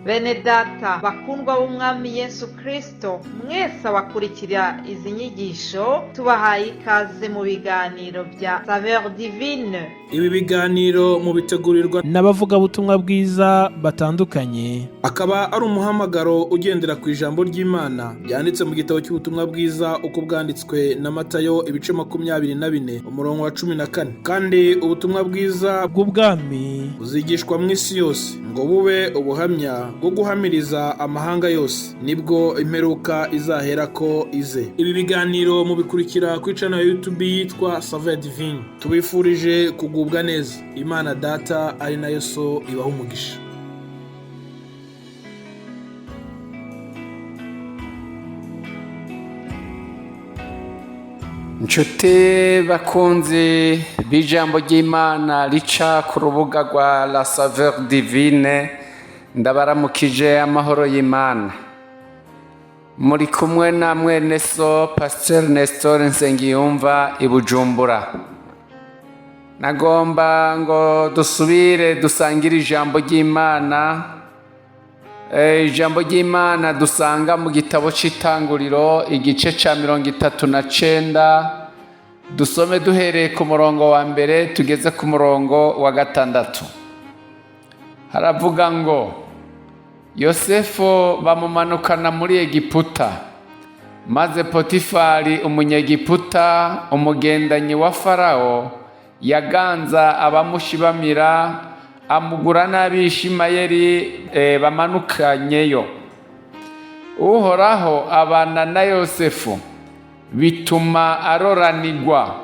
Bene data bakundwa b'umwami Yesu Kristo, mwese abakurikira izi nyigisho tubahaye ikaze mu biganiro bya Saveur Divine. Ibi biganiro mu bitegurirwa n'abavugabutumwa bwiza batandukanye, akaba ari umuhamagaro ugendera ku ijambo ry'Imana byanditse mu gitabo cy'ubutumwa bwiza uko bwanditswe na Matayo ibice 24 umurongo wa 14. Kandi ubutumwa bwiza bw'ubwami buzigishwa mu isi yose ngo bube ubuhamya bwo guhamiriza amahanga yose, nibwo imperuka izahera ko ize. Ibi biganiro mubikurikira ku channel ya YouTube yitwa Saveur Divine. Tubifurije kugubwa neza. Imana Data ari nayo So ibaha umugisha. Nshuti bakunzi b'ijambo ry'Imana rica ku rubuga rwa La Saveur Divine, ndabaramukije amahoro y'Imana. Muri kumwe na mwene so Pasteur Nestor Nsengiyumva i Bujumbura. Nagomba ngo dusubire dusangire ijambo ry'Imana. Ijambo ry'Imana dusanga mu gitabo c'Itanguriro igice ca 39, dusome duhereye ku murongo wa mbere tugeze ku murongo wa 6. Haravuga ngo Yosefu bamumanukana muri Egiputa, maze Potifari umunyegiputa umugendanyi wa Farao yaganza abamushibamira, amugura n'Abishimayeli bamanukanyeyo. Uhoraho abana na Yosefu, bituma aroranigwa,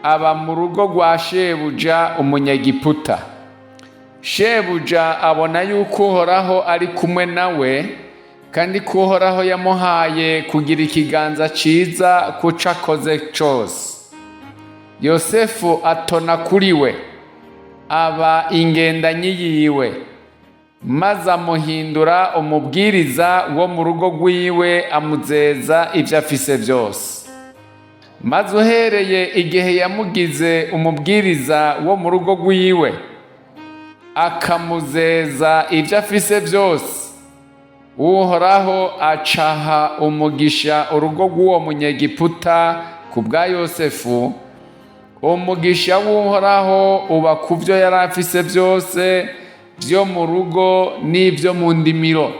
aba mu rugo rwa shebuja umunyegiputa. Shebuja abona yuko Uhoraho ari kumwe nawe, kandi ko Uhoraho yamuhaye kugira ikiganza ciza kuco akoze cose. Yosefu atona kuri we, aba ingendanyi yiwe, maze amuhindura umubwiriza wo mu rugo rwiwe, amuzeza ivyo afise vyose. Maze uhereye igihe yamugize umubwiriza wo mu rugo rwiwe, akamuzeza ivyo afise vyose, Uhoraho acaha umugisha urugo rw'uwo munyegiputa ku bwa Yosefu. Umugisha w'Uhoraho uba ku vyo yari afise vyose vyo mu rugo n'ivyo mu ndimiro.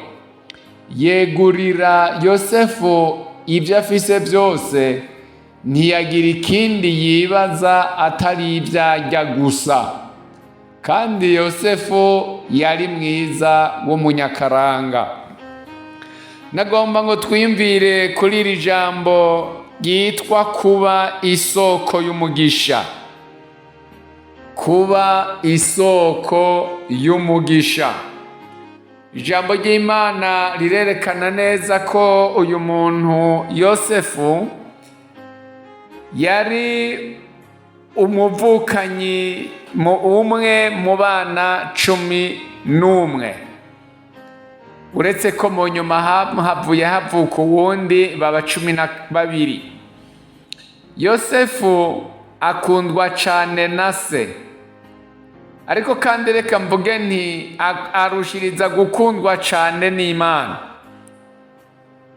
Yegurira Yosefu ivyo afise vyose, ntiyagira ikindi yibaza atari ivyarya gusa. Kandi Yosefu yari mwiza w'umunyakaranga. Nagomba ngo twiyumvire kuri iri jambo ryitwa kuba isoko y'umugisha. Kuba isoko y'umugisha. Ijambo ry'Imana rirerekana neza ko uyu muntu Yosefu yari umuvukanyi umwe mu bana 11. Uretse ko mu nyuma havuka uwundi baba 12. Yosefu akundwa cane na se, ariko kandi reka mvuge nti arushiriza gukundwa cane n'Imana.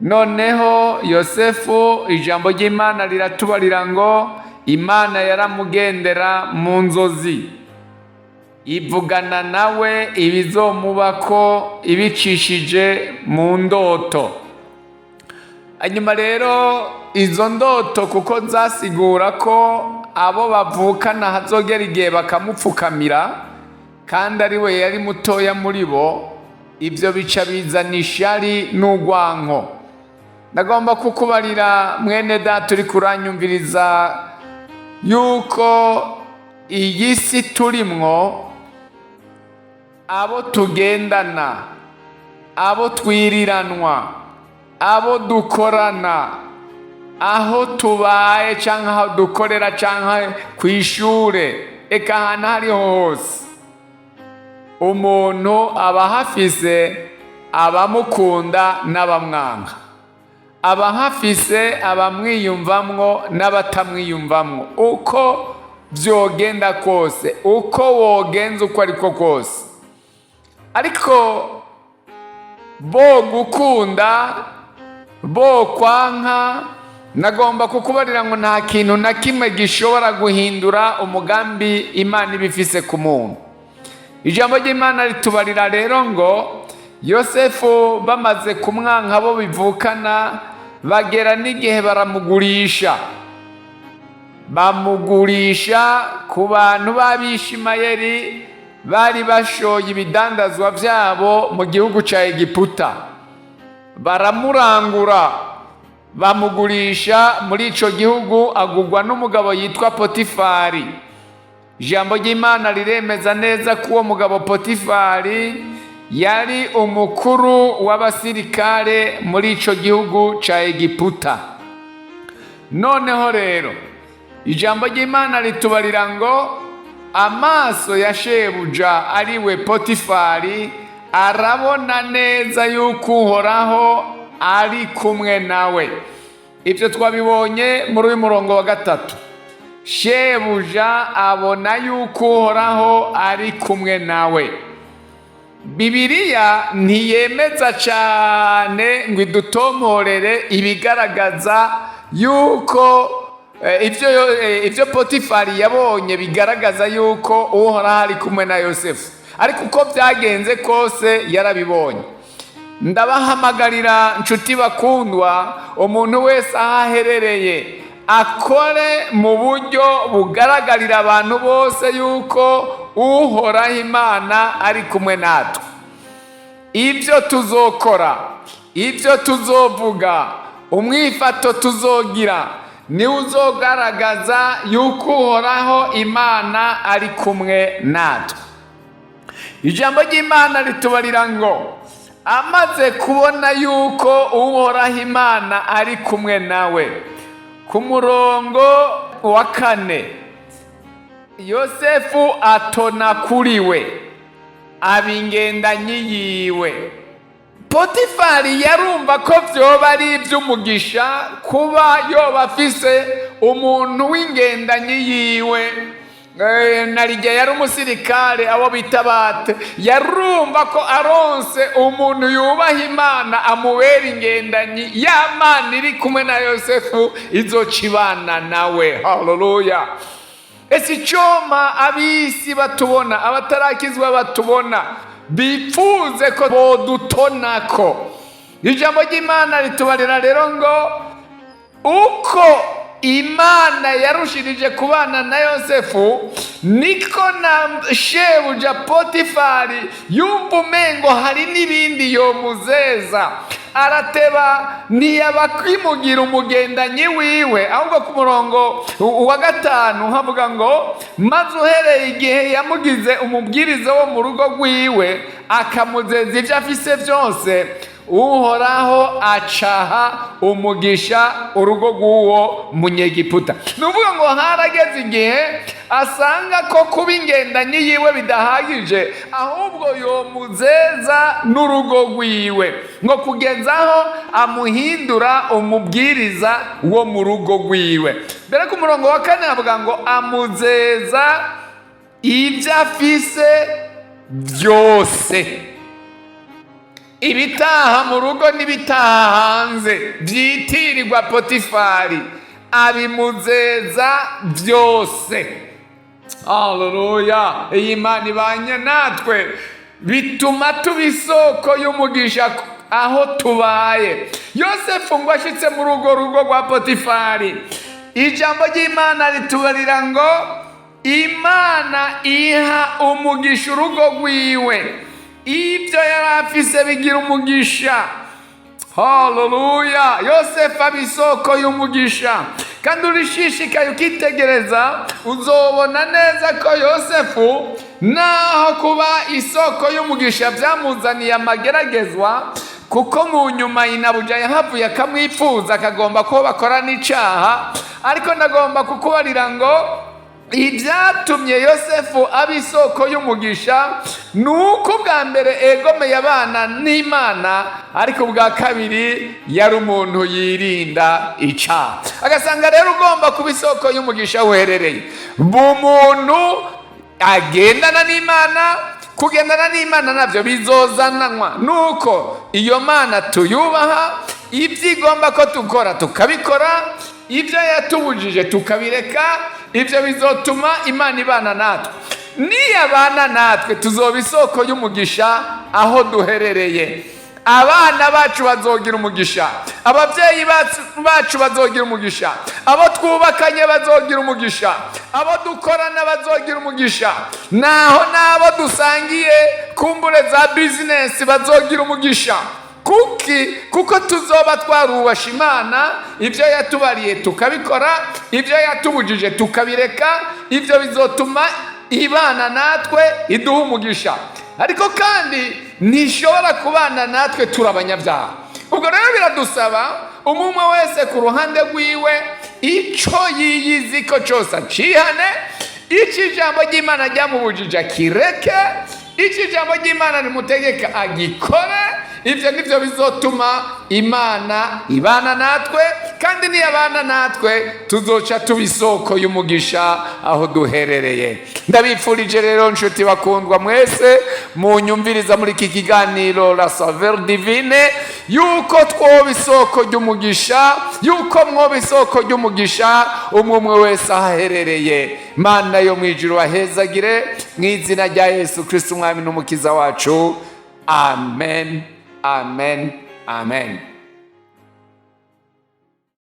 Noneho Yosefu, ijambo ry'Imana riratubarira ngo Imana yaramugendera mu nzozi, ivugana nawe ibizomubako ibicishije mu ndoto. Hanyuma rero izo ndoto kuko zasigura ko abo bavukana hazogera igihe bakamupfukamira, kandi ari we yari mutoya muri bo, ivyo bica bizana ishari n'urwanko. Ndagomba kukubarira mwene data uri kuranyumviriza yuko iyi si turimwo, abo tugendana, abo twiriranwa, abo dukorana, aho tubaye canke aho dukorera canke kw'ishure, eka ahantu hariho hose, umuntu aba hafise abamukunda n'abamwanka, aba hafise abamwiyumvamwo n'abatamwiyumvamwo. Uko vyogenda kose, uko wogenza uko ariko kose, ariko bo gukunda, bo kwanka, nagomba kukubarira ngo nta kintu na kimwe gishobora guhindura umugambi Imana ibifise ku muntu. Ijambo ry'Imana ritubarira rero ngo Yosefu bamaze kumwanka bo bivukana, bagera n'igihe bamugurisha ku bantu b'Abishimayeli bari bashoye ibidandazwa byabo mu gihugu cya Egiputa. Baramurangura, bamugurisha muri ico gihugu, agurwa n'umugabo yitwa Potifari. Ijambo ry'Imana riremeza neza ko uwo mugabo Potifari yari umukuru w'abasirikare muri ico gihugu ca Egiputa. Noneho rero ijambo ry'Imana ritubarira ngo amaso ya shebuja ariwe Potifari arabona neza yuko Uhoraho ari kumwe nawe. Ibyo twabibonye muri uyu murongo wa 3. Shebuja abona yuko Uhoraho ari kumwe nawe. Bibiliya ntiyemeza cyane ngo idutomorere ibigaragaza yuko ibyo Potifari yabonye bigaragaza yuko Uhoraho ari kumwe na Yosefu, ariko uko byagenze kose yarabibonye. Ndabahamagarira nshuti bakundwa, umuntu wese aho aherereye akore mu buryo bugaragarira abantu bose yuko Uhoraho Imana ari kumwe natwe. Ibyo tuzokora, ibyo tuzovuga, umwifato tuzogira, ni uzogaragaza yuko Uhoraho Imana ari kumwe natwe. Ijambo ry'Imana ritubarira ngo amaze kubona yuko Uhoraho Imana ari kumwe nawe, ku murongo wa 4, Yosefu atona kuri we, abingendanyi yiwe. Potifari yarumva ko vyoba ari iby'umugisha kuba yoba afise umuntu w'ingendanyi yiwe. Narijya yari umusirikare, abo bita bate, yarumva ko aronse umuntu yubaha Imana amubera ingendanyi, ya Mana iri kumwe na Yosefu izocibana nawe. Haleluya. Ese icoma abisi batubona, abatarakizwa batubona, bifuze ko bodutonako. Ijambo ry'Imana ritubarira rero ngo uko Imana yarushirije kubana na Yosefu, niko na shebuja Potifari yumva umengo hari n'ibindi yomuzeza. Arateba ntiyabakwimugira umugendanyi wiwe, ahubwo ku murongo wa 5 havuga ngo maze uhereye igihe yamugize umubwiriza wo mu rugo rwiwe, akamuzeza ibyo afise byose, Uhoraho acaha umugisha urugo rw'uwo munyegiputa. Nuvuga ngo harageze igihe asanga ko kuba ingendanyi yiwe bidahagije, ahubwo yomuzeza n'urugo rwiwe, ngo kugezaho amuhindura umubwiriza wo mu rugo rwiwe. Mbere ku murongo wa 4 avuga ngo amuzeza ibyo afise byose. Ibitaha mu rugo n'ibitaha hanze byitirirwa Potifari, abimuzeza byose. Haleluya. Iyi Imana ibanye natwe, bituma tuba isoko y'umugisha aho tubaye. Yosefu ngo ashitse mu rugo rwa Potifari, ijambo ry'Imana ritubarira ngo Imana iha umugisha urugo rwiwe. Ibyo yari afise bigira umugisha. Haleluya. Yosefu aba isoko y'umugisha, kandi urishishikaye ukitegereza uzobona neza ko Yosefu naho kuba isoko y'umugisha byamuzaniye amageragezwa, kuko mu nyuma inabuja yahavuye akamwifuza, akagomba ko bakora n'icaha. Ariko ndagomba kukubarira ngo ibyatumye Yosefu aba isoko y'umugisha nuko bwa mbere egomeye abana n'Imana, ariko bwa kabiri yari umuntu yirinda icaha. Agasanga rero ugomba kuba isoko y'umugisha uherereye. Bumuntu agendana n'Imana, kugendana n'Imana navyo bizozananwa nuko iyo Mana tuyubaha, ibyo igomba ko tukora tukabikora, ibyo yatubujije tukabireka. Ibyo bizotuma Imana ibana natwe. Niyabana natwe tuzoba isoko y'umugisha aho duherereye. Abana bacu bazogira umugisha, ababyeyi bacu bazogira umugisha, abo twubakanye bazogira umugisha, abo dukorana bazogira umugisha, naho n'abo dusangiye kumbure za bizinesi bazogira umugisha. Kuko tuzoba twarubasha Imana, ibyo yatubariye tukabikora, ibyo yatubujije tukabireka. Ibyo bizotuma ibana natwe, iduha umugisha. Ariko kandi ntishobora kubana natwe turi abanyabyaha. Ubwo rero biradusaba umwe wese ku ruhande rwiwe icyo yiyizi ko cyose acihane, icyo ijambo ry'Imana ryamubujije akireke, icyo ijambo ry'Imana rimutegeka agikore. Ibyo nibyo bizotuma Imana ibana natwe, kandi niyabana natwe tuzoca tuba isoko y'umugisha aho duherereye. Ndabifurije rero nshuti bakundwa mwese munyumviriza muri iki kiganiro La Saveur Divine, yuko twoba isoko ry'umugisha, yuko mwoba isoko ry'umugisha umwe wese ahaherereye. Mana yo mwijuru ahezagire mu izina rya Yesu Kristo umwami n'umukiza wacu. Amen. Amen. Amen.